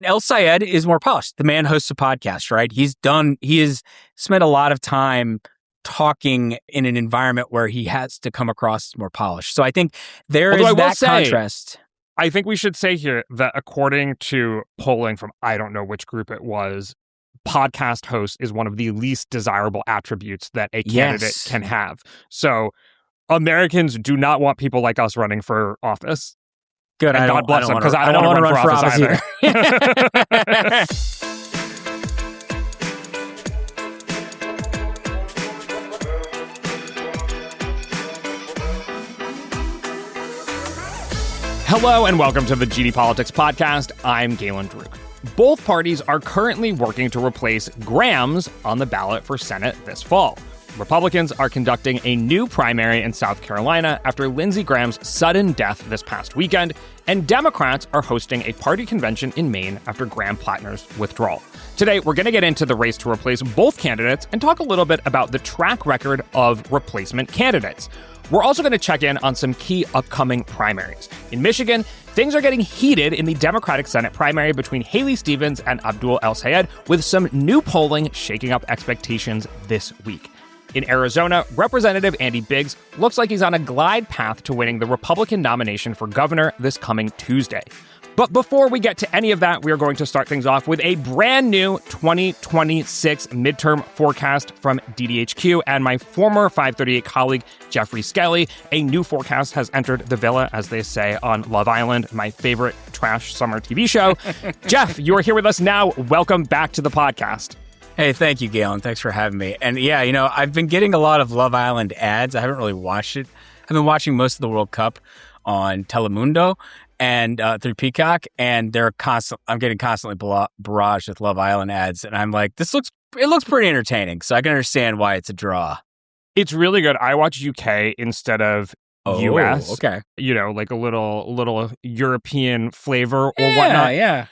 El Sayed is more polished. The man hosts a podcast, right? He has spent a lot of time talking in an environment where he has to come across more polished. So I think there is that contrast. I think we should say here that according to polling from I don't know which group it was, podcast host is one of the least desirable attributes that a candidate can have. So Americans do not want people like us running for office. Good. And God bless them, because I don't want to run for office either. Hello and welcome to the GD Politics Podcast. I'm Galen Druk. Both parties are currently working to replace Graham's on the ballot for Senate this fall. Republicans are conducting a new primary in South Carolina after Lindsey Graham's sudden death this past weekend, and Democrats are hosting a party convention in Maine after Graham Platner's withdrawal. Today, we're going to get into the race to replace both candidates and talk a little bit about the track record of replacement candidates. We're also going to check in on some key upcoming primaries. In Michigan, things are getting heated in the Democratic Senate primary between Haley Stevens and Abdul El-Sayed, with some new polling shaking up expectations this week. In Arizona, Representative Andy Biggs looks like he's on a glide path to winning the Republican nomination for governor this coming Tuesday. But before we get to any of that, we are going to start things off with a brand new 2026 midterm forecast from DDHQ and my former 538 colleague, Jeffrey Skelley. A new forecast has entered the villa, as they say on Love Island, my favorite trash summer TV show. Jeff, you are here with us now. Welcome back to the podcast. Hey, thank you, Galen. Thanks for having me. And yeah, I've been getting a lot of Love Island ads. I haven't really watched it. I've been watching most of the World Cup on Telemundo and through Peacock, and I'm getting constantly barraged with Love Island ads, and I'm like, it looks pretty entertaining, so I can understand why it's a draw. It's really good. I watch UK instead of US. Okay. Like a little European flavor or whatnot. Yeah.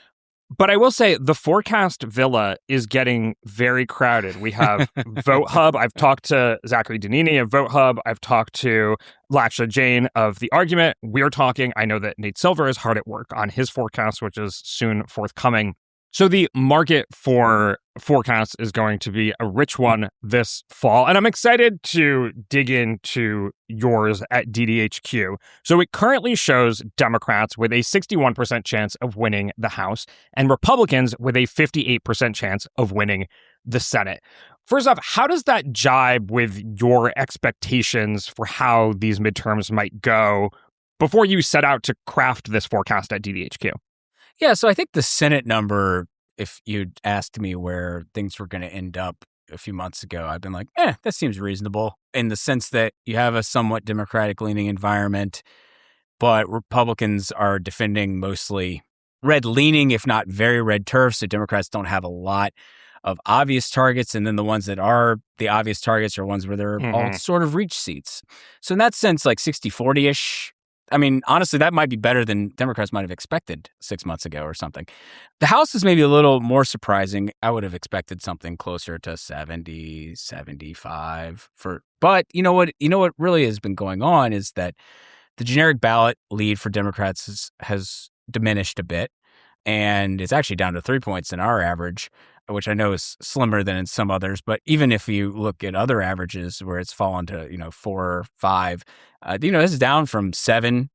But I will say the forecast villa is getting very crowded. We have Vote Hub. I've talked to Zachary Danini of Vote Hub. I've talked to Laksha Jain of The Argument. We're talking. I know that Nate Silver is hard at work on his forecast, which is soon forthcoming. So the market for forecasts is going to be a rich one this fall. And I'm excited to dig into yours at DDHQ. So it currently shows Democrats with a 61% chance of winning the House and Republicans with a 58% chance of winning the Senate. First off, how does that jibe with your expectations for how these midterms might go before you set out to craft this forecast at DDHQ? Yeah, so I think the Senate number, if you'd asked me where things were going to end up a few months ago, I've been like, that seems reasonable, in the sense that you have a somewhat Democratic-leaning environment, but Republicans are defending mostly red-leaning, if not very red turf, so Democrats don't have a lot of obvious targets, and then the ones that are the obvious targets are ones where they're all sort of reach seats. So in that sense, like 60-40-ish, I mean, honestly, that might be better than Democrats might have expected 6 months ago or something. The House is maybe a little more surprising. I would have expected something closer to 70, 75 but you know what really has been going on is that the generic ballot lead for Democrats has diminished a bit, and it's actually down to 3 points in our average, which I know is slimmer than in some others. But even if you look at other averages where it's fallen to, 4 or 5, this is down from 7,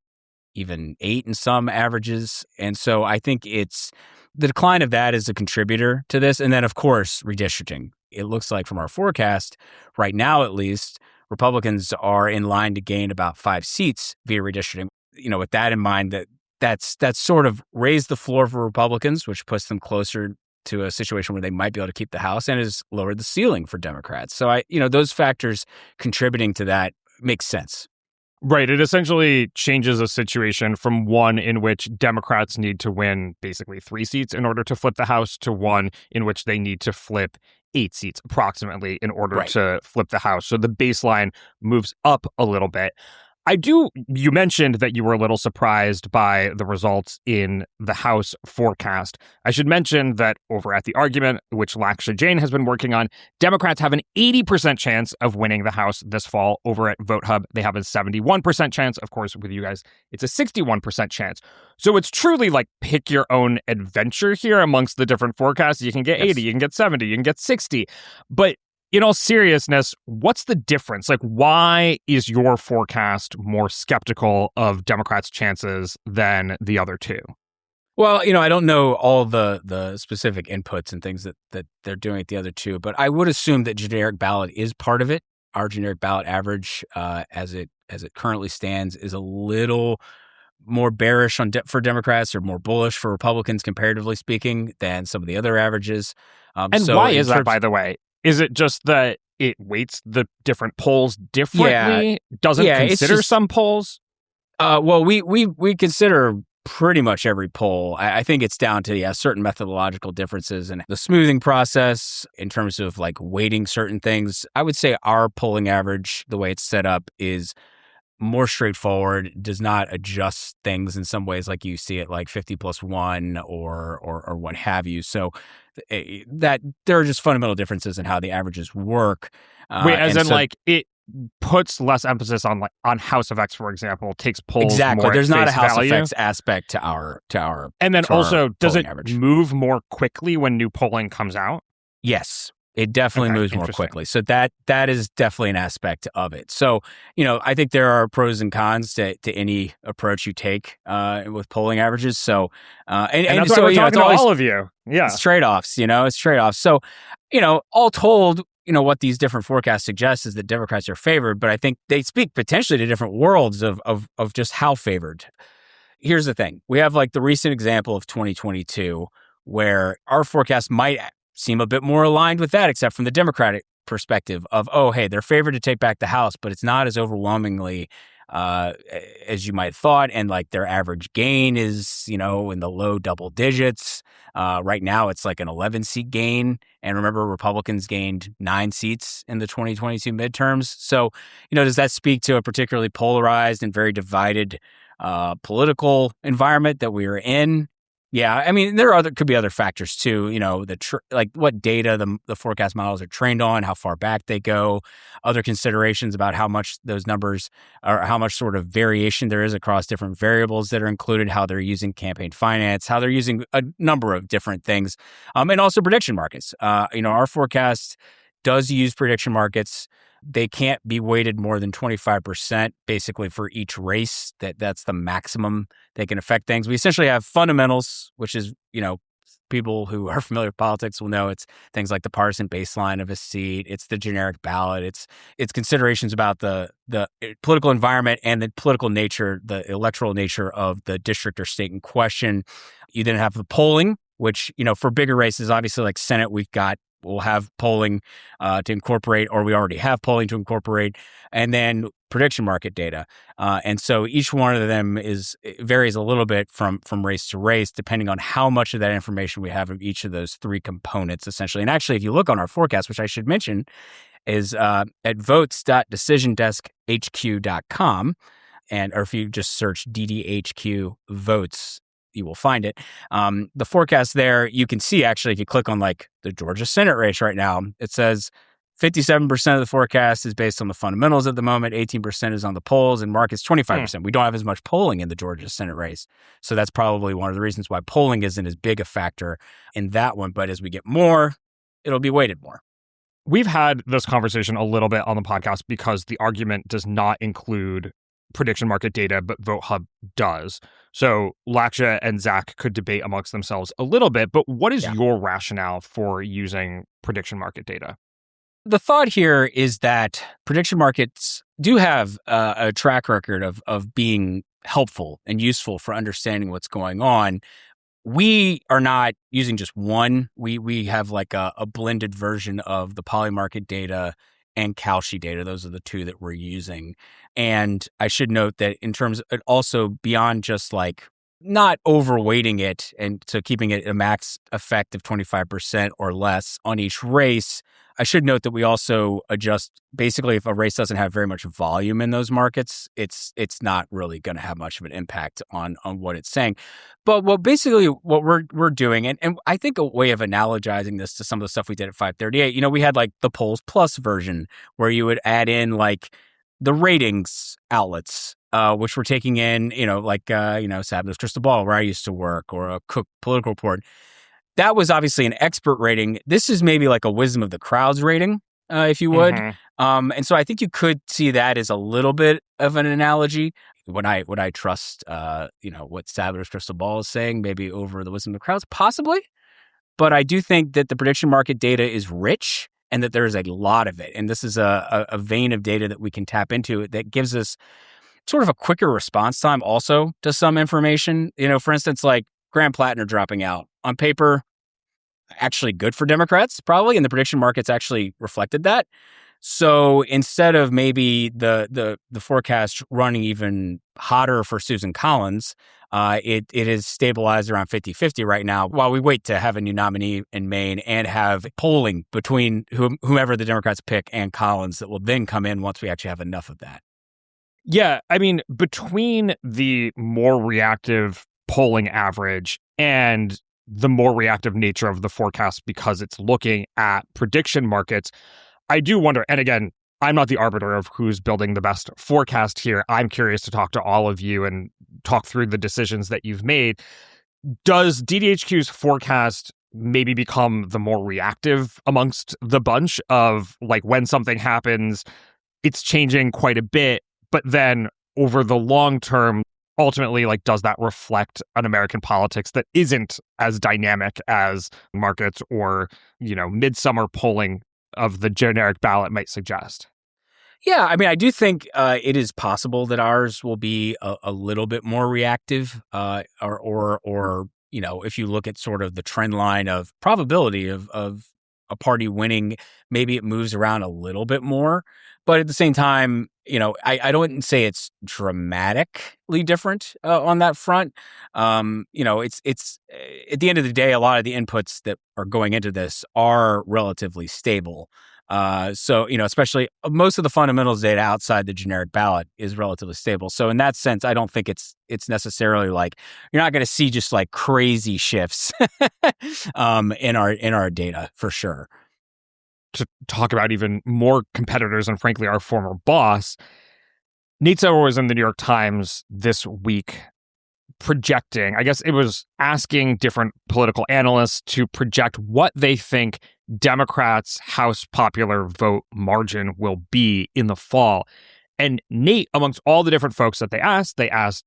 even 8 in some averages. And so I think it's the decline of that is a contributor to this. And then, of course, redistricting. It looks like from our forecast right now, at least, Republicans are in line to gain about 5 seats via redistricting. With that in mind, that's sort of raised the floor for Republicans, which puts them closer to a situation where they might be able to keep the House, and has lowered the ceiling for Democrats. So those factors contributing to that makes sense. Right. It essentially changes a situation from one in which Democrats need to win basically 3 seats in order to flip the House to one in which they need to flip 8 seats approximately in order to flip the House. So the baseline moves up a little bit. You mentioned that you were a little surprised by the results in the House forecast. I should mention that over at The Argument, which Laksha Jain has been working on, Democrats have an 80% chance of winning the House this fall. Over at VoteHub, they have a 71% chance. Of course, with you guys, it's a 61% chance. So it's truly like pick your own adventure here amongst the different forecasts. You can get 80, you can get 70, you can get 60. But in all seriousness, what's the difference? Like, why is your forecast more skeptical of Democrats' chances than the other two? Well, I don't know all the specific inputs and things that they're doing at the other two, but I would assume that generic ballot is part of it. Our generic ballot average, as it currently stands, is a little more bearish for Democrats or more bullish for Republicans, comparatively speaking, than some of the other averages. And so why is that, by the way? Is it just that it weights the different polls differently? Doesn't consider some polls? Well, we consider pretty much every poll. I think it's down to certain methodological differences and the smoothing process in terms of like weighting certain things. I would say our polling average, the way it's set up, is more straightforward, does not adjust things in some ways like you see it like 50+1 or what have you. So that there are just fundamental differences in how the averages work. Wait, as in like it puts less emphasis on House effects, for example, takes polls exactly. more There's not a House value. effects aspect to our and then also does it average. Move more quickly when new polling comes out? Yes. It definitely moves more quickly. So that is definitely an aspect of it. So, I think there are pros and cons to any approach you take with polling averages. So, and that's so, why we're talking to all of you. Yeah. It's trade-offs, it's trade-offs. So, all told, what these different forecasts suggest is that Democrats are favored, but I think they speak potentially to different worlds of just how favored. Here's the thing. We have like the recent example of 2022 where our forecast might seem a bit more aligned with that, except from the Democratic perspective of, hey, they're favored to take back the House, but it's not as overwhelmingly as you might have thought. And like their average gain is, in the low double digits. Right now, it's like an 11-seat gain. And remember, Republicans gained 9 seats in the 2022 midterms. So, does that speak to a particularly polarized and very divided political environment that we are in? Yeah, I mean, could be other factors too. Like what data the forecast models are trained on, how far back they go, other considerations about how much those numbers or how much sort of variation there is across different variables that are included, how they're using campaign finance, how they're using a number of different things, and also prediction markets. Our forecast does use prediction markets. They can't be weighted more than 25% basically for each race. That's the maximum they can affect things. We essentially have fundamentals, which is, people who are familiar with politics will know it's things like the partisan baseline of a seat. It's the generic ballot. It's considerations about the political environment and the political nature, the electoral nature of the district or state in question. You then have the polling, which, for bigger races, obviously like Senate, we'll have polling to incorporate, or we already have polling to incorporate, and then prediction market data. And so each one of them varies a little bit from race to race, depending on how much of that information we have of each of those 3 components, essentially. And actually, if you look on our forecast, which I should mention, is at votes.decisiondeskhq.com, or if you just search DDHQ votes, you will find it. The forecast there, you can see actually, if you click on like the Georgia Senate race right now, it says 57% of the forecast is based on the fundamentals at the moment, 18% is on the polls, and markets 25%. We don't have as much polling in the Georgia Senate race. So that's probably one of the reasons why polling isn't as big a factor in that one. But as we get more, it'll be weighted more. We've had this conversation a little bit on the podcast because the argument does not include prediction market data, but VoteHub does. So Laksha and Zach could debate amongst themselves a little bit, but what is your rationale for using prediction market data? The thought here is that prediction markets do have a track record of being helpful and useful for understanding what's going on. We are not using just one. We have like a blended version of the polymarket data and Kalshi data. Those are the 2 that we're using. And I should note that in terms of also beyond just like not overweighting it and so keeping it a max effect of 25% or less on each race, I should note that we also adjust, basically, if a race doesn't have very much volume in those markets, it's not really going to have much of an impact on what it's saying. But what we're doing, and I think a way of analogizing this to some of the stuff we did at 538, we had like the Polls Plus version where you would add in like the ratings outlets, which were taking in, Sabbath's Crystal Ball, where I used to work, or a Cook Political Report. That was obviously an expert rating. This is maybe like a wisdom of the crowds rating, if you would. And so I think you could see that as a little bit of an analogy. Would I trust, what Sabbath's Crystal Ball is saying, maybe over the wisdom of the crowds? Possibly. But I do think that the prediction market data is rich and that there's a lot of it. And this is a vein of data that we can tap into that gives us sort of a quicker response time also to some information. For instance, like Graham Platner dropping out. On paper, actually good for Democrats, probably, and the prediction markets actually reflected that. So instead of maybe the forecast running even hotter for Susan Collins, it is stabilized around 50-50 right now while we wait to have a new nominee in Maine and have polling between whomever the Democrats pick and Collins that will then come in once we actually have enough of that. Yeah, I mean, between the more reactive polling average and the more reactive nature of the forecast because it's looking at prediction markets, I do wonder, and again, I'm not the arbiter of who's building the best forecast here. I'm curious to talk to all of you and talk through the decisions that you've made. Does DDHQ's forecast maybe become the more reactive amongst the bunch of, like, when something happens, it's changing quite a bit, but then over the long term, ultimately, like, does that reflect an American politics that isn't as dynamic as markets or, midsummer polling of the generic ballot might suggest? Yeah, I mean, I do think it is possible that ours will be a little bit more reactive, or if you look at sort of the trend line of probability of a party winning, maybe it moves around a little bit more. But at the same time, I don't say it's dramatically different on that front. It's at the end of the day, a lot of the inputs that are going into this are relatively stable. So, especially most of the fundamentals data outside the generic ballot is relatively stable. So in that sense, I don't think it's necessarily like you're not going to see just like crazy shifts in our data for sure. To talk about even more competitors and frankly our former boss, Nate Sauer was in the New York Times this week projecting, I guess it was asking different political analysts to project what they think Democrats' House popular vote margin will be in the fall. And Nate, amongst all the different folks that they asked,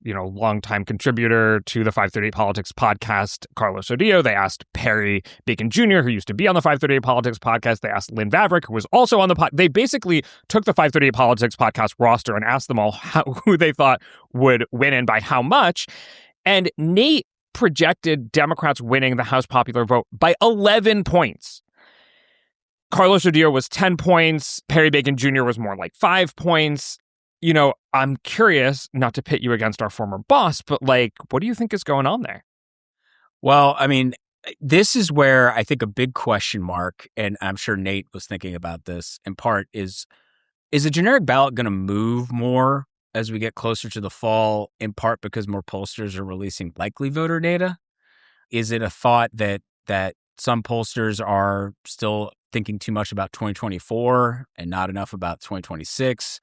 longtime contributor to the 538 Politics podcast, Carlos Odillo. They asked Perry Bacon Jr., who used to be on the 538 Politics podcast. They asked Lynn Vavreck, who was also on the pod. They basically took the 538 Politics podcast roster and asked them all who they thought would win and by how much. And Nate projected Democrats winning the House popular vote by 11 points. Carlos Odillo was 10 points. Perry Bacon Jr. was more like 5 points. I'm curious, not to pit you against our former boss, but like, what do you think is going on there? Well, I mean, this is where I think a big question mark, and I'm sure Nate was thinking about this in part, is the generic ballot going to move more as we get closer to the fall, in part because more pollsters are releasing likely voter data? Is it a thought that some pollsters are still thinking too much about 2024 and not enough about 2026?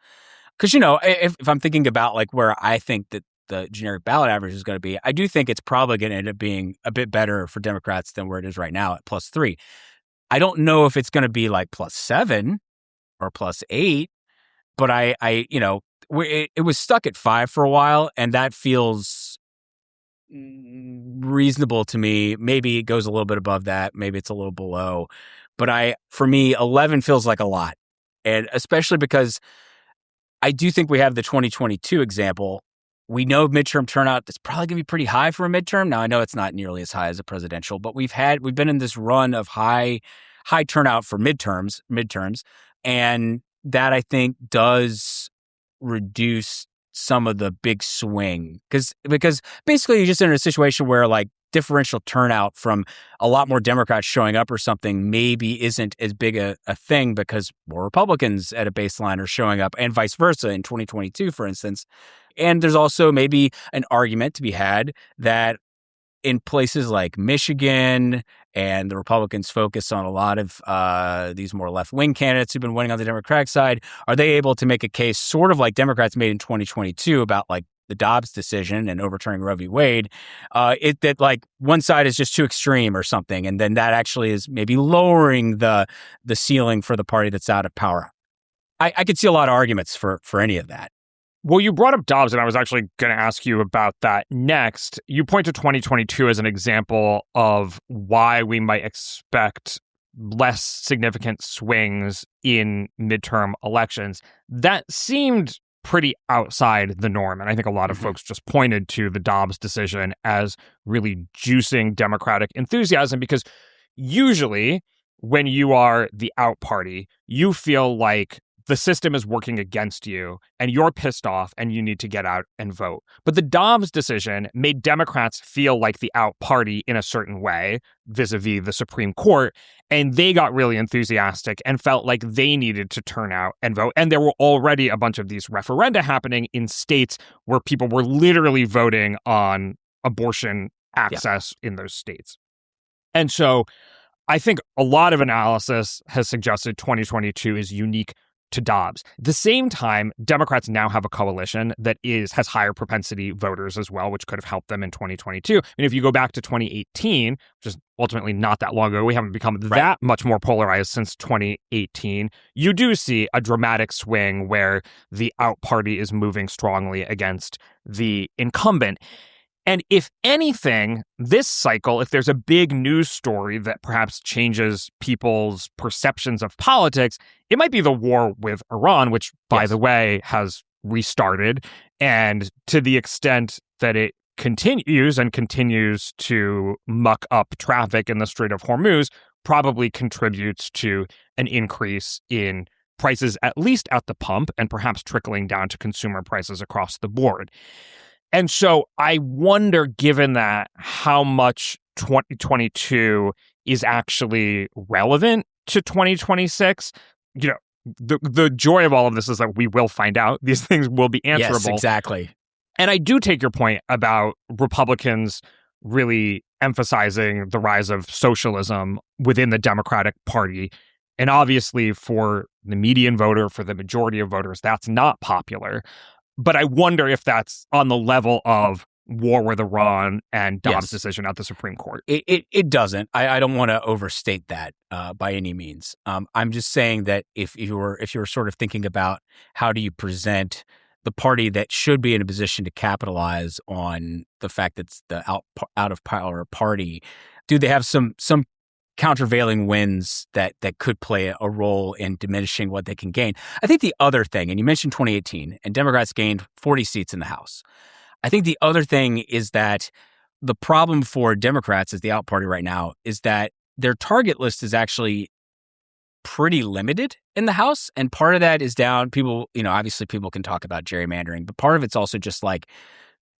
Because, if I'm thinking about like where I think that the generic ballot average is going to be, I do think it's probably going to end up being a bit better for Democrats than where it is right now at +3. I don't know if it's going to be like +7 or +8, but it was stuck at 5 for a while, and that feels reasonable to me. Maybe it goes a little bit above that. Maybe it's a little below. But for me, 11 feels like a lot. And especially because I do think we have the 2022 example. We know midterm turnout is probably going to be pretty high for a midterm. Now, I know it's not nearly as high as a presidential, but we've been in this run of high turnout for midterms, and that I think does reduce some of the big swing because basically you're just in a situation where like differential turnout from a lot more Democrats showing up or something maybe isn't as big a thing because more Republicans at a baseline are showing up and vice versa in 2022, for instance. And there's also maybe an argument to be had that in places like Michigan, and the Republicans focus on a lot of these more left-wing candidates who've been winning on the Democratic side, are they able to make a case sort of like Democrats made in 2022 about like the Dobbs decision and overturning Roe v. Wade, that like one side is just too extreme or something, and then that actually is maybe lowering the ceiling for the party that's out of power? I could see a lot of arguments for any of that. Well, you brought up Dobbs, and I was actually going to ask you about that next. You point to 2022 as an example of why we might expect less significant swings in midterm elections. That seemed pretty outside the norm, and I think a lot of folks just pointed to the Dobbs decision as really juicing Democratic enthusiasm, because usually when you are the out party, you feel like the system is working against you and you're pissed off and you need to get out and vote. But the Dobbs decision made Democrats feel like the out party in a certain way vis-a-vis the Supreme Court. And they got really enthusiastic and felt like they needed to turn out and vote. And there were already a bunch of these referenda happening in states where people were literally voting on abortion access in those states. And so I think a lot of analysis has suggested 2022 is unique to Dobbs. At the same time, Democrats now have a coalition that has higher propensity voters as well, which could have helped them in 2022. And if you go back to 2018, which is ultimately not that long ago, we haven't become that much more polarized since 2018, you do see a dramatic swing where the out party is moving strongly against the incumbent. And if anything, this cycle, if there's a big news story that perhaps changes people's perceptions of politics, it might be the war with Iran, which, by the way, has restarted. And to the extent that it continues to muck up traffic in the Strait of Hormuz, probably contributes to an increase in prices, at least at the pump, and perhaps trickling down to consumer prices across the board. And so I wonder, given that, how much 2022 is actually relevant to 2026. You know, the joy of all of this is that we will find out. These things will be answerable. Yes, exactly. And I do take your point about Republicans really emphasizing the rise of socialism within the Democratic Party. And obviously for the median voter, for the majority of voters, that's not popular. But I wonder if that's on the level of war with Iran and Dobbs' decision at the Supreme Court. It doesn't. I don't want to overstate that by any means. I'm just saying that if you were sort of thinking about how do you present the party that should be in a position to capitalize on the fact that it's the out of power party, do they have some countervailing wins that could play a role in diminishing what they can gain? I think the other thing, and you mentioned 2018, and Democrats gained 40 seats in the House. I think the other thing is that the problem for Democrats as the out party right now is that their target list is actually pretty limited in the House. And part of that is down, people, obviously people can talk about gerrymandering, but part of it's also just like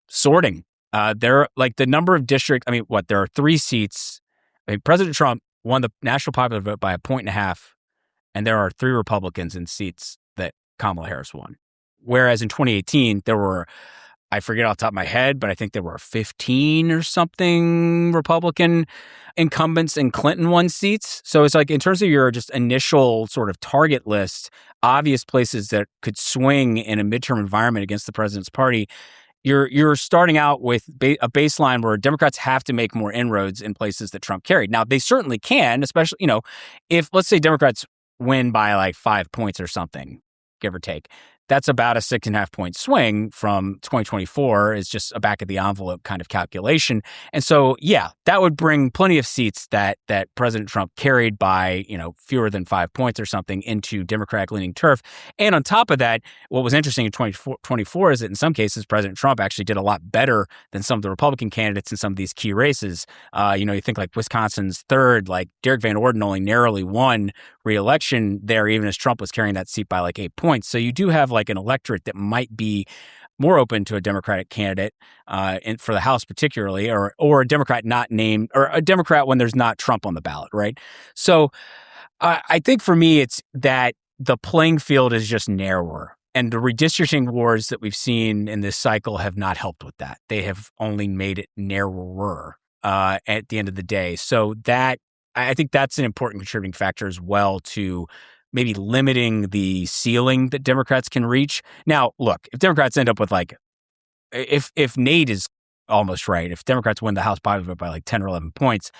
sorting. There, like the number of districts, there are 3 seats. President Trump won the national popular vote by 1.5 points, and there are 3 Republicans in seats that Kamala Harris won. Whereas in 2018, there were, I forget off the top of my head, but I think there were 15 or something Republican incumbents and Clinton won seats. So it's like in terms of your just initial sort of target list, obvious places that could swing in a midterm environment against the president's party, you're starting out with a baseline where Democrats have to make more inroads in places that Trump carried. Now, they certainly can, especially, if, let's say, Democrats win by like 5 points or something, give or take. That's about a 6.5 point swing from 2024 is just a back of the envelope kind of calculation. And so, yeah, that would bring plenty of seats that President Trump carried by, fewer than 5 points or something into Democratic leaning turf. And on top of that, what was interesting in 2024 is that in some cases, President Trump actually did a lot better than some of the Republican candidates in some of these key races. You think like Wisconsin's 3rd, like Derek Van Orden only narrowly won re-election there, even as Trump was carrying that seat by like 8 points. So you do have like an electorate that might be more open to a Democratic candidate for the House particularly, or a Democrat not named, or a Democrat when there's not Trump on the ballot, right? So I think for me, it's that the playing field is just narrower. And the redistricting wars that we've seen in this cycle have not helped with that. They have only made it narrower at the end of the day. So that I think that's an important contributing factor as well to maybe limiting the ceiling that Democrats can reach. Now, look, if Democrats end up with if Nate is almost right, if Democrats win the House popular vote by like 10 or 11 points,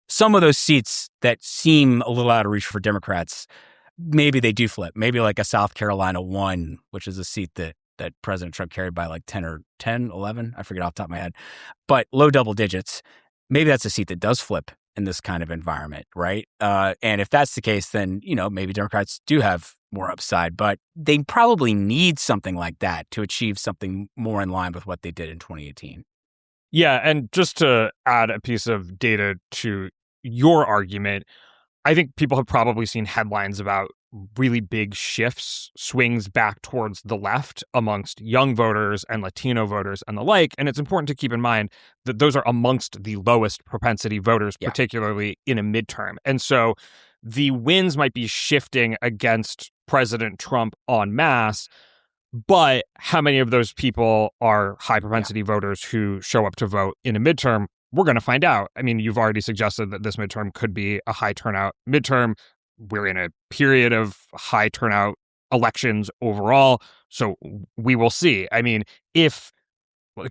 some of those seats that seem a little out of reach for Democrats, maybe they do flip. Maybe like a South Carolina 1, which is a seat that President Trump carried by like 11, I forget off the top of my head, but low double digits. Maybe that's a seat that does flip in this kind of environment, right? And if that's the case, then, maybe Democrats do have more upside, but they probably need something like that to achieve something more in line with what they did in 2018. Yeah, and just to add a piece of data to your argument, I think people have probably seen headlines about really big shifts, swings back towards the left amongst young voters and Latino voters and the like. And it's important to keep in mind that those are amongst the lowest propensity voters, particularly in a midterm. And so the winds might be shifting against President Trump en masse, but how many of those people are high propensity voters who show up to vote in a midterm? We're going to find out. I mean, you've already suggested that this midterm could be a high turnout midterm. We're in a period of high turnout elections overall, so we will see. I mean, if,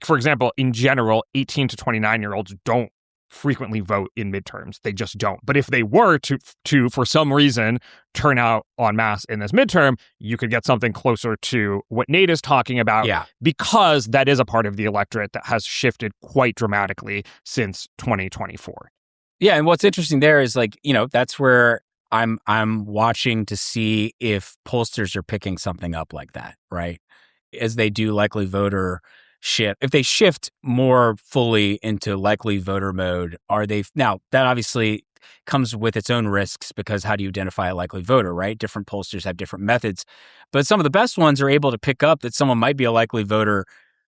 for example, in general, 18 to 29-year-olds don't frequently vote in midterms. They just don't. But if they were to for some reason, turn out en masse in this midterm, you could get something closer to what Nate is talking about, because that is a part of the electorate that has shifted quite dramatically since 2024. Yeah, and what's interesting there is that's where I'm watching to see if pollsters are picking something up like that, right? As they do likely voter shift. If they shift more fully into likely voter mode, now that obviously comes with its own risks, because how do you identify a likely voter, right? Different pollsters have different methods, but some of the best ones are able to pick up that someone might be a likely voter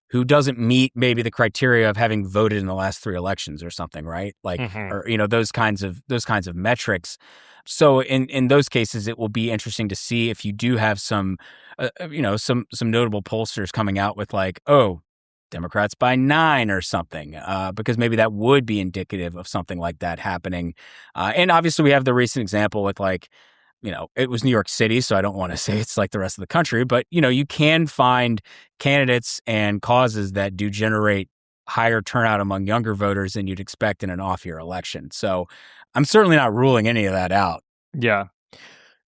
who doesn't meet maybe the criteria of having voted in the last 3 elections or something, right? Or those kinds of metrics. So in those cases, it will be interesting to see if you do have some notable pollsters coming out with Democrats by 9 or something, because maybe that would be indicative of something like that happening. And obviously we have the recent example with it was New York City, so I don't want to say it's like the rest of the country, but you can find candidates and causes that do generate higher turnout among younger voters than you'd expect in an off-year election. So I'm certainly not ruling any of that out. Yeah.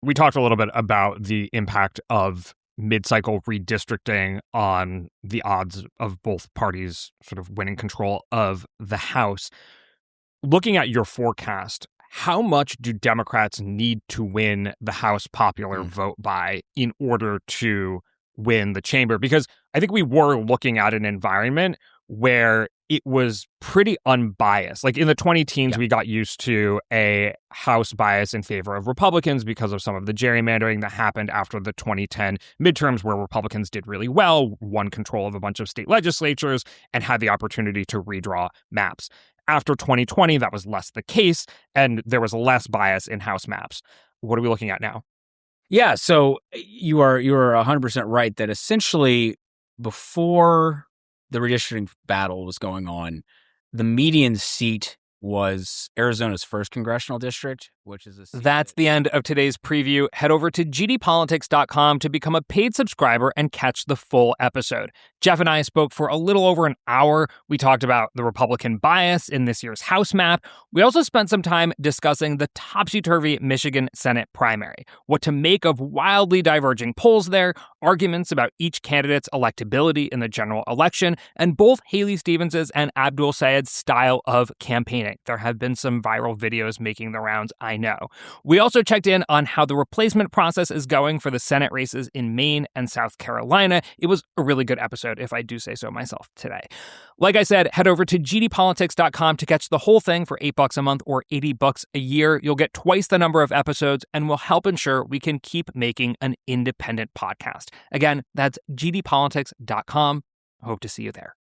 We talked a little bit about the impact of mid-cycle redistricting on the odds of both parties sort of winning control of the House. Looking at your forecast, how much do Democrats need to win the House popular vote by in order to win the chamber? Because I think we were looking at an environment where it was pretty unbiased. Like in the 2010s, we got used to a House bias in favor of Republicans because of some of the gerrymandering that happened after the 2010 midterms, where Republicans did really well, won control of a bunch of state legislatures, and had the opportunity to redraw maps. After 2020, that was less the case, and there was less bias in House maps. What are we looking at now? Yeah, so you are 100% right that essentially before the redistricting battle was going on, the median seat was Arizona's 1st congressional district, which is a seat. That's the end of today's preview. Head over to gdpolitics.com to become a paid subscriber and catch the full episode. Jeff and I spoke for a little over an hour. We talked about the Republican bias in this year's House map. We also spent some time discussing the topsy-turvy Michigan Senate primary, what to make of wildly diverging polls there, arguments about each candidate's electability in the general election, and both Haley Stevens' and Abdul Sayed's style of campaigning. There have been some viral videos making the rounds, I know. We also checked in on how the replacement process is going for the Senate races in Maine and South Carolina. It was a really good episode, if I do say so myself today. Like I said, head over to gdpolitics.com to catch the whole thing for $8 a month or $80 a year. You'll get twice the number of episodes and will help ensure we can keep making an independent podcast. Again, that's gdpolitics.com. Hope to see you there.